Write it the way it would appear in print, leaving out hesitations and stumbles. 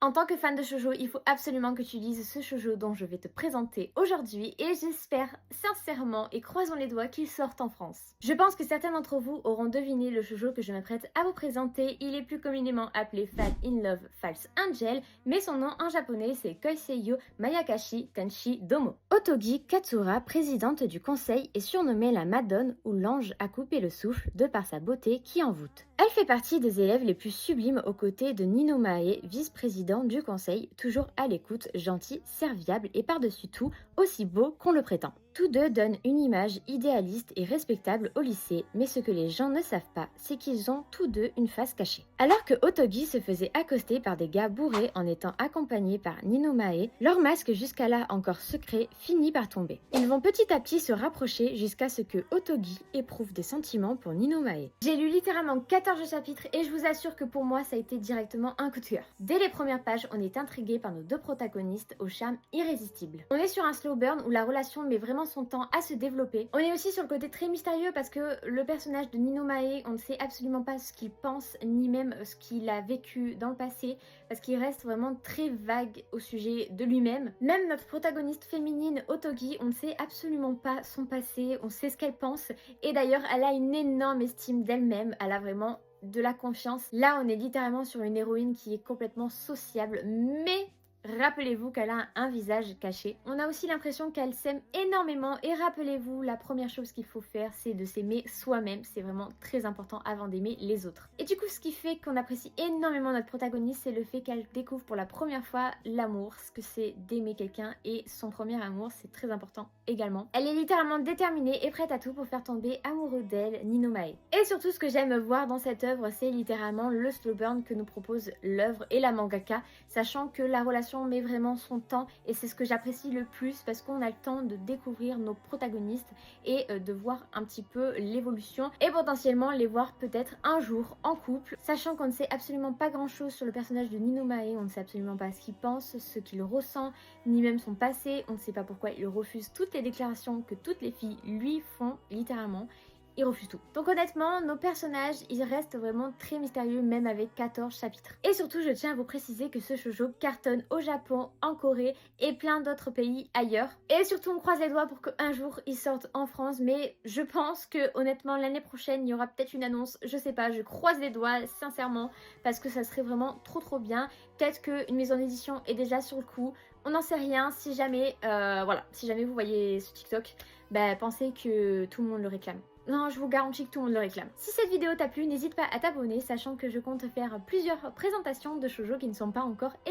En tant que fan de shoujo, il faut absolument que tu lises ce shoujo dont je vais te présenter aujourd'hui et j'espère sincèrement et croisons les doigts qu'il sorte en France. Je pense que certains d'entre vous auront deviné le shoujo que je m'apprête à vous présenter. Il est plus communément appelé Fall in Love False Angel, mais son nom en japonais c'est Koiseiyo Mayakashi Tenshi Domo. Otogi Katsura, présidente du conseil, est surnommée la Madone ou l'ange à couper le souffle de par sa beauté qui envoûte. Elle fait partie des élèves les plus sublimes aux côtés de Nino Mae, vice-président du conseil, toujours à l'écoute, gentil, serviable et par-dessus tout aussi beau qu'on le prétend. Tous deux donnent une image idéaliste et respectable au lycée, mais ce que les gens ne savent pas, c'est qu'ils ont tous deux une face cachée. Alors que Otogi se faisait accoster par des gars bourrés en étant accompagnés par Nino Mae, leur masque jusqu'à là encore secret finit par tomber. Ils vont petit à petit se rapprocher jusqu'à ce que Otogi éprouve des sentiments pour Nino Mae. J'ai lu littéralement 14 chapitres et je vous assure que pour moi ça a été directement un coup de cœur. Dès les premières pages, on est intrigué par nos deux protagonistes au charme irrésistible. On est sur un slow burn où la relation met vraiment son temps à se développer. On est aussi sur le côté très mystérieux parce que le personnage de Nino Mae, on ne sait absolument pas ce qu'il pense ni même ce qu'il a vécu dans le passé parce qu'il reste vraiment très vague au sujet de lui-même. Même notre protagoniste féminine Otogi, on ne sait absolument pas son passé, on sait ce qu'elle pense et d'ailleurs elle a une énorme estime d'elle-même, elle a vraiment de la confiance. Là on est littéralement sur une héroïne qui est complètement sociable mais rappelez-vous qu'elle a un visage caché. On a aussi l'impression qu'elle s'aime énormément et rappelez-vous, la première chose qu'il faut faire, c'est de s'aimer soi-même. C'est vraiment très important avant d'aimer les autres. Et du coup, ce qui fait qu'on apprécie énormément notre protagoniste, c'est le fait qu'elle découvre pour la première fois l'amour, ce que c'est d'aimer quelqu'un et son premier amour, c'est très important également. Elle est littéralement déterminée et prête à tout pour faire tomber amoureux d'elle, Nino Mae. Et surtout, ce que j'aime voir dans cette œuvre, c'est littéralement le slow burn que nous propose l'œuvre et la mangaka, sachant que la relation met vraiment son temps et c'est ce que j'apprécie le plus parce qu'on a le temps de découvrir nos protagonistes et de voir un petit peu l'évolution et potentiellement les voir peut-être un jour en couple, sachant qu'on ne sait absolument pas grand chose sur le personnage de Nino Mae, on ne sait absolument pas ce qu'il pense, ce qu'il ressent, ni même son passé, on ne sait pas pourquoi il refuse toutes les déclarations que toutes les filles lui font littéralement. Il refuse tout. Donc honnêtement, nos personnages, ils restent vraiment très mystérieux même avec 14 chapitres. Et surtout, je tiens à vous préciser que ce shoujo cartonne au Japon, en Corée et plein d'autres pays ailleurs. Et surtout, on croise les doigts pour qu'un jour, il sorte en France. Mais je pense que honnêtement, l'année prochaine, il y aura peut-être une annonce. Je sais pas, je croise les doigts, sincèrement, parce que ça serait vraiment trop bien. Peut-être qu'une maison d'édition est déjà sur le coup. On n'en sait rien. Si jamais, voilà, si jamais vous voyez ce TikTok, bah, pensez que tout le monde le réclame. Non, je vous garantis que tout le monde le réclame. Si cette vidéo t'a plu, n'hésite pas à t'abonner, sachant que je compte faire plusieurs présentations de shoujo qui ne sont pas encore éditées.